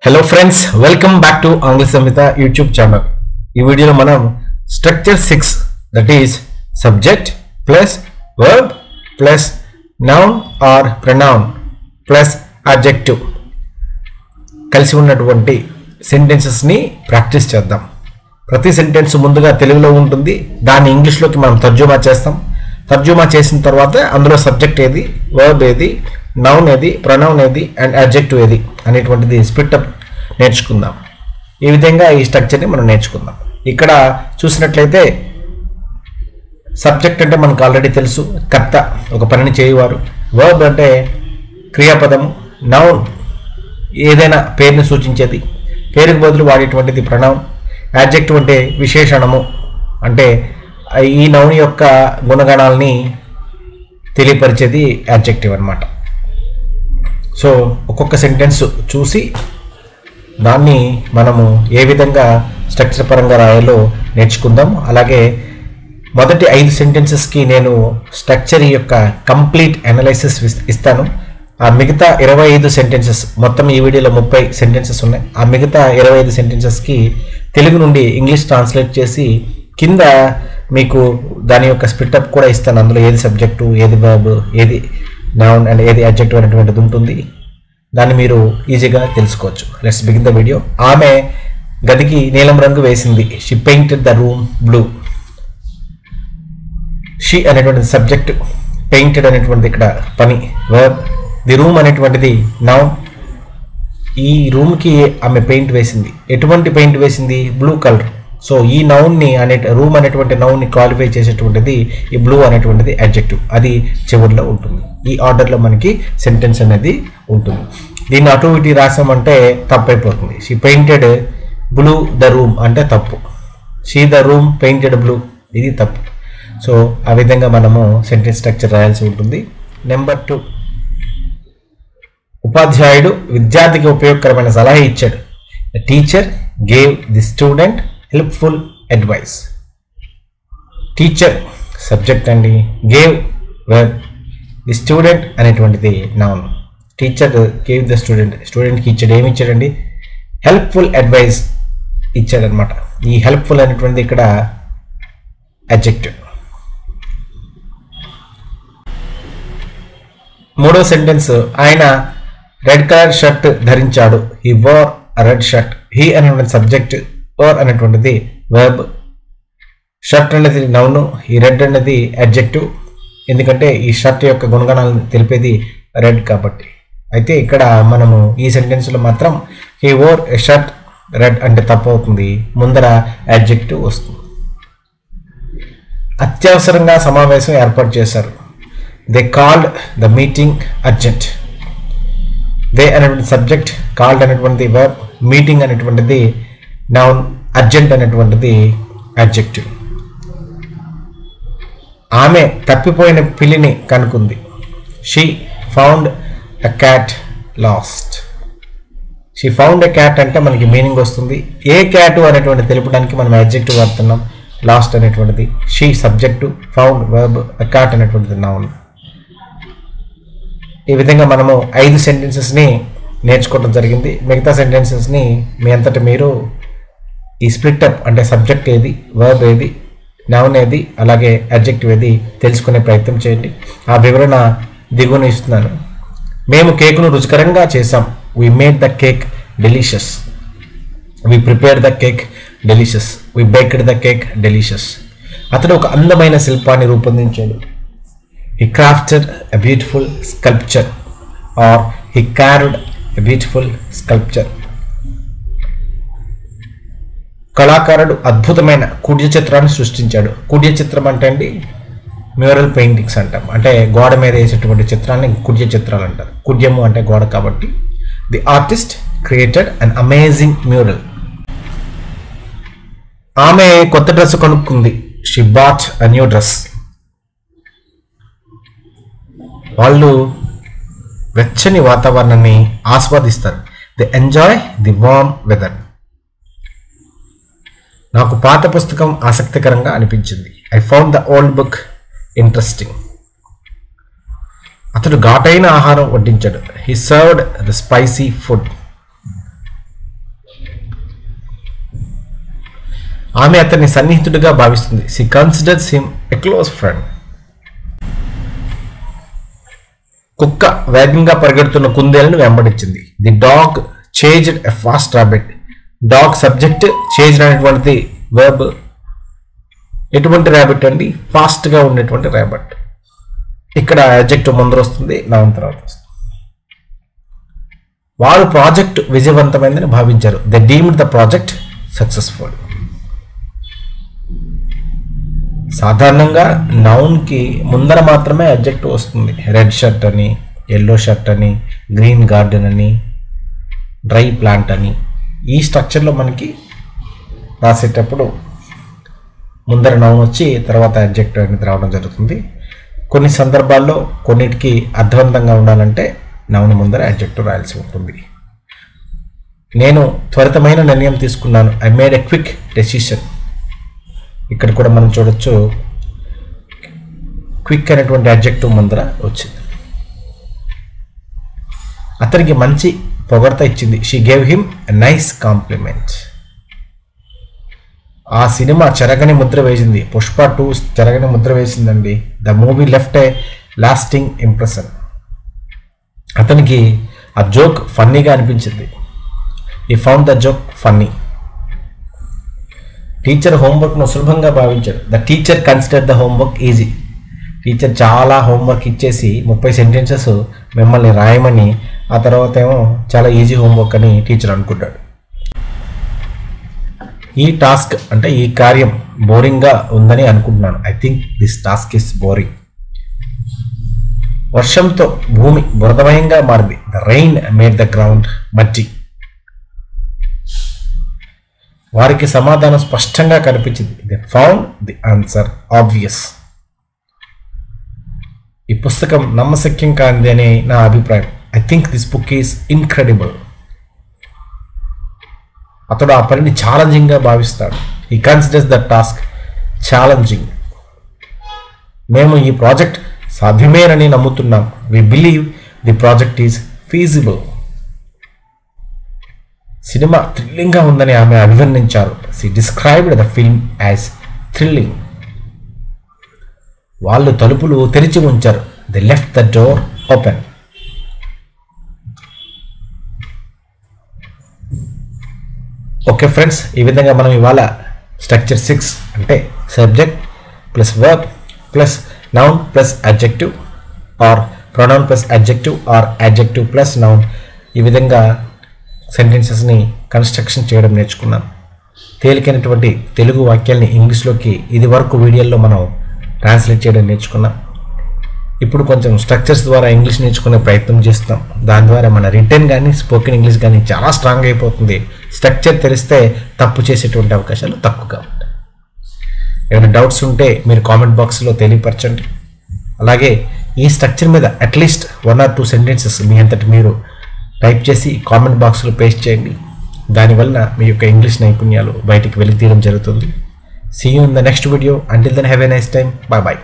Hello friends, welcome back to Angla Samhita YouTube channel. ఈ వీడియోలో మనం structure 6 that is subject plus verb plus noun or pronoun plus adjective కలిసి ఉన్నటువంటి sentences ని practice చేద్దాం. ప్రతి సెంటెన్స్ ముందుగా తెలుగులో ఉంటుంది, దాన్ని ఇంగ్లీష్ లోకి మనం తర్జుమా చేస్తాం. తర్జుమా చేసిన తర్వాత అందులో సబ్జెక్ట్ ఏది, వర్బ్ ఏది, నౌన్ ఏది, ప్రొనౌన్ ఏది అండ్ అడ్జెక్టివ్ ఏది అనేటువంటిది స్ప్లిట్ అప్ నేర్చుకుందాం. ఈ విధంగా ఈ స్ట్రక్చర్ని మనం నేర్చుకుందాం. ఇక్కడ చూసినట్లయితే సబ్జెక్ట్ అంటే మనకు ఆల్రెడీ తెలుసు, కర్త, ఒక పనిని చేయువారు. వర్బ్ అంటే క్రియాపదము. నౌన్ ఏదైనా పేరుని సూచించేది, పేరుకు బదులు వాడేటువంటిది ప్రొనౌన్. అడ్జెక్టివ్ అంటే విశేషణము, అంటే ఈ నౌన్ యొక్క గుణగణాలని తెలియపరిచేది అడ్జెక్టివ్ అన్నమాట. సో ఒక్కొక్క సెంటెన్స్ చూసి దాన్ని మనము ఏ విధంగా స్ట్రక్చర్ పరంగా రాయాలో నేర్చుకుందాం. అలాగే మొదటి 5 సెంటెన్సెస్కి నేను స్ట్రక్చర్ యొక్క కంప్లీట్ అనాలిసిస్ ఇస్తాను. ఆ మిగతా 25 సెంటెన్సెస్, మొత్తం ఈ వీడియోలో 30 సెంటెన్సెస్ ఉన్నాయి. ఆ మిగతా 25 సెంటెన్సెస్కి తెలుగు నుండి ఇంగ్లీష్ ట్రాన్స్లేట్ చేసి కింద మీకు దాని యొక్క స్ప్లిటప్ కూడా ఇస్తాను. అందులో ఏది సబ్జెక్టు, ఏది వర్బ్, ఏది నౌన్ అండ్ ఏది అడ్జెక్టివ్ అనేటువంటిది ఉంటుంది. దాన్ని మీరు ఈజీగా తెలుసుకోవచ్చు. Let's begin the video. ఆమె గదికి నీలం రంగు వేసింది. She painted the room blue. She అనేటువంటిది సబ్జెక్ట్, పెయింటెడ్ అనేటువంటిది ఇక్కడ పని, వర్బ్. ది రూమ్ అనేటువంటిది నౌన్. ఈ రూమ్కి ఆమె పెయింట్ వేసింది. ఎటువంటి పెయింట్ వేసింది? Blue colour. సో ఈ నౌన్ని రూమ్ అనేటువంటి నౌన్ని క్వాలిఫై చేసేటువంటిది ఈ బ్లూ అనేటువంటిది అడ్జెక్టివ్. అది చివరిలో ఉంటుంది. ఈ ఆర్డర్లో మనకి సెంటెన్స్ అనేది ఉంటుంది. దీన్ని అటు ఇటు రాసామంటే తప్పు అయిపోతుంది. She painted blue the room అంటే తప్పు. She the room painted blue, ఇది తప్పు. సో ఆ విధంగా మనము సెంటెన్స్ స్ట్రక్చర్ రాయాల్సి ఉంటుంది. నెంబర్ 2, ఉపాధ్యాయుడు విద్యార్థికి ఉపయోగకరమైన సలహా ఇచ్చాడు. The teacher gave the student helpful advice. Teacher subject అండి, గేవ్ వర్బ్, ది స్టూడెంట్ అనేటువంటిది noun. Teacher gave the student, స్టూడెంట్కి ఇచ్చాడు. ఏమి ఇచ్చాడండి? హెల్ప్ఫుల్ అడ్వైస్ ఇచ్చాడనమాట. ఈ హెల్ప్ఫుల్ అనేటువంటిది ఇక్కడ అడ్జెక్టివ్. మూడో సెంటెన్స్, ఆయన రెడ్ కలర్ షర్ట్ ధరించాడు. He wore red shirt. He అనేటువంటి సబ్జెక్ట్, వోర్ అనేటువంటిది వర్బ్, షర్ట్ అనేది నౌన్, ఈ రెడ్ అనేది అడ్జెక్టివ్. ఎందుకంటే ఈ షర్ట్ యొక్క గుణగణాలను తెలిపేది రెడ్ కాబట్టి. అయితే ఇక్కడ మనము ఈ సెంటెన్స్లో మాత్రం he wore a shirt red అంటే తప్పు అవుతుంది, ముందర అడ్జెక్టివ్ వస్తుంది. అత్యవసరంగా సమావేశం ఏర్పాటు చేశారు. They called the meeting urgent. They అనేటువంటి సబ్జెక్ట్, కాల్డ్ అనేటువంటిది వర్బ్, మీటింగ్ అనేటువంటిది నౌన్, అర్జెంట్ అనేటువంటిది అడ్జెక్టివ్. ఆమె తప్పిపోయిన పిల్లిని కనుక్కుంది. She found a cat lost. She found a cat అంటే మనకి మీనింగ్ వస్తుంది. ఏ క్యాట్ అనేటువంటి తెలుపడానికి మనం అడ్జెక్టివ్ వాడుతున్నాం. లాస్ట్ అనేటువంటిది she subject, found verb, a cat అనేటువంటిది నౌన్. ఈ విధంగా మనము 5 సెంటెన్సెస్ని నేర్చుకోవడం జరిగింది. మిగతా సెంటెన్సెస్ని మీ అంతటా మీరు ఈ స్ప్లిట్ అప్ అంటే సబ్జెక్ట్ ఏది, వర్బ్ ఏది, నౌన్ ఏది, అలాగే అడ్జెక్టివ్ ఏది తెలుసుకునే ప్రయత్నం చేయండి. ఆ వివరణ దిగువన ఇస్తున్నాను. మేము కేకును రుచికరంగా చేసాం. We made the cake delicious. We prepared the cake delicious. We baked the cake delicious. అతడు ఒక అందమైన శిల్పాన్ని రూపొందించాడు. He crafted a beautiful sculpture or he carved a beautiful sculpture. కళాకారుడు అద్భుతమైన కుడ్య చిత్రాన్ని సృష్టించాడు. కుడ్య చిత్రం అంటే అండి మ్యూరల్ పెయింటింగ్స్ అంటాం. అంటే గోడ మీద వేసేటువంటి చిత్రాన్ని కుడ్య చిత్రాలు అంటారు. కుడ్యము అంటే గోడ కాబట్టి. The artist created an amazing mural. ఆమె కొత్త డ్రెస్ కొనుక్కుంది. She bought a new dress. వాళ్ళు వెచ్చని వాతావరణాన్ని ఆస్వాదిస్తారు. They enjoy the warm weather. నాకు పాత పుస్తకం ఆసక్తికరంగా అనిపించింది. I found the old book interesting. అతడు ఘాటైన ఆహారం వడ్డించాడు. He served the spicy food. ఆమె అతన్ని సన్నిహితుడిగా భావిస్తుంది. She considers him a close friend. కుక్క వేగంగా పరిగెడుతున్న కుందేలను వెంబడించింది. The dog chased a fast rabbit. Dog subject, chased అనేటువంటిది వర్బ్. ఎటువంటి ర్యాబిట్ అండి? ఫాస్ట్గా ఉండేటువంటి ర్యాబిట్. ఇక్కడ అడ్జెక్టివ్ ముందర వస్తుంది, నౌన్ తర్వాత వస్తుంది. వారు ప్రాజెక్ట్ విజయవంతమైందని భావించారు. They deemed the project successful. సాధారణంగా నౌన్కి ముందర మాత్రమే అడ్జెక్టివ్ వస్తుంది. రెడ్ షర్ట్ అని, ఎల్లో షర్ట్ అని, గ్రీన్ గార్డెన్ అని, డ్రై ప్లాంట్ అని. ఈ స్ట్రక్చర్లో మనకి రాసేటప్పుడు ముందర నౌన్ వచ్చి తర్వాత అడ్జెక్టివ్ అనేది రావడం జరుగుతుంది. కొన్ని సందర్భాల్లో కొన్నిటికి అర్థవంతంగా ఉండాలంటే నౌన్ ముందర అడ్జెక్టివ్ రాయాల్సి ఉంటుంది. నేను త్వరితమైన నిర్ణయం తీసుకున్నాను. I made a quick decision. ఇక్కడ కూడా మనం చూడొచ్చు క్విక్ అనేటువంటి అడ్జెక్టివ్ ముందర వచ్చింది. అతనికి మంచి పొగడ్త ఇచ్చింది. She gave him a nice compliment. ఆ సినిమా చెరగని ముద్ర వేసింది. పుష్ప 2 చెరగని ముద్ర వేసిందండి. The movie left a lasting impression. అతనికి ఆ జోక్ ఫన్నీగా అనిపించింది. He found the joke funny. Teacher హోంవర్క్ను సులభంగా భావించాడు. The teacher consider the homework easy. Teacher చాలా హోంవర్క్ ఇచ్చేసి 30 సెంటెన్సెస్ మిమ్మల్ని రాయమని, ఆ తర్వాత ఏమో చాలా ఈజీ హోంవర్క్ అని టీచర్ అనుకుంటాడు. ఈ టాస్క్ అంటే ఈ కార్యం బోరింగ్గా ఉందని అనుకుంటున్నాను. I think this task is boring. వర్షంతో భూమి బురదమయంగా మారింది. The rain made the ground మట్టి. వారికి సమాధానం స్పష్టంగా కనిపించింది. They found the answer obvious. ఈ పుస్తకం నమ్మశక్యం కానిది అని నా అభిప్రాయం. I think this book is incredible. అతడు ఆ పనిని ఛాలెంజింగ్గా భావిస్తాడు. He considers the task challenging. మేము ఈ ప్రాజెక్ట్ సాధ్యమేనని నమ్ముతున్నాం. We believe the project is feasible. Cinema థ్రిల్లింగ్గా ఉందని ఆమె అభివర్ణించారు. She described the film as thrilling. వాళ్ళు తలుపులు తెరిచి ఉంచారు. They left the door open. Okay friends, ఈ విధంగా మనం ఇవాళ స్ట్రక్చర్ 6 అంటే subject plus verb plus noun plus adjective or pronoun plus adjective or adjective plus noun, ఈ విధంగా సెంటెన్సెస్ని కన్స్ట్రక్షన్ చేయడం నేర్చుకున్నాం. తేలికైనటువంటి తెలుగు వాక్యాల్ని ఇంగ్లీష్లోకి ఇది వరకు వీడియోల్లో మనం ట్రాన్స్లేట్ చేయడం నేర్చుకున్నాం. ఇప్పుడు కొంచెం స్ట్రక్చర్స్ ద్వారా ఇంగ్లీష్ నేర్చుకునే ప్రయత్నం చేస్తాం. దాని ద్వారా మన రిటర్న్ కానీ స్పోకెన్ ఇంగ్లీష్ కానీ చాలా స్ట్రాంగ్ అయిపోతుంది. స్ట్రక్చర్ తెలిస్తే తప్పు చేసేటువంటి అవకాశాలు తక్కువగా ఉంటాయి. ఏమైనా డౌట్స్ ఉంటే మీరు కామెంట్ బాక్స్లో తెలియపరచండి. అలాగే ఈ స్ట్రక్చర్ మీద అట్లీస్ట్ 1 or 2 సెంటెన్సెస్ మీ అంతటి మీరు టైప్ చేసి కామెంట్ బాక్స్లో పేస్ట్ చేయండి. దానివల్ల మీ యొక్క ఇంగ్లీష్ నైపుణ్యాలు బయటికి వెలికి తీయడం జరుగుతుంది. See you in the next video. Until then, have a nice time. Bye bye.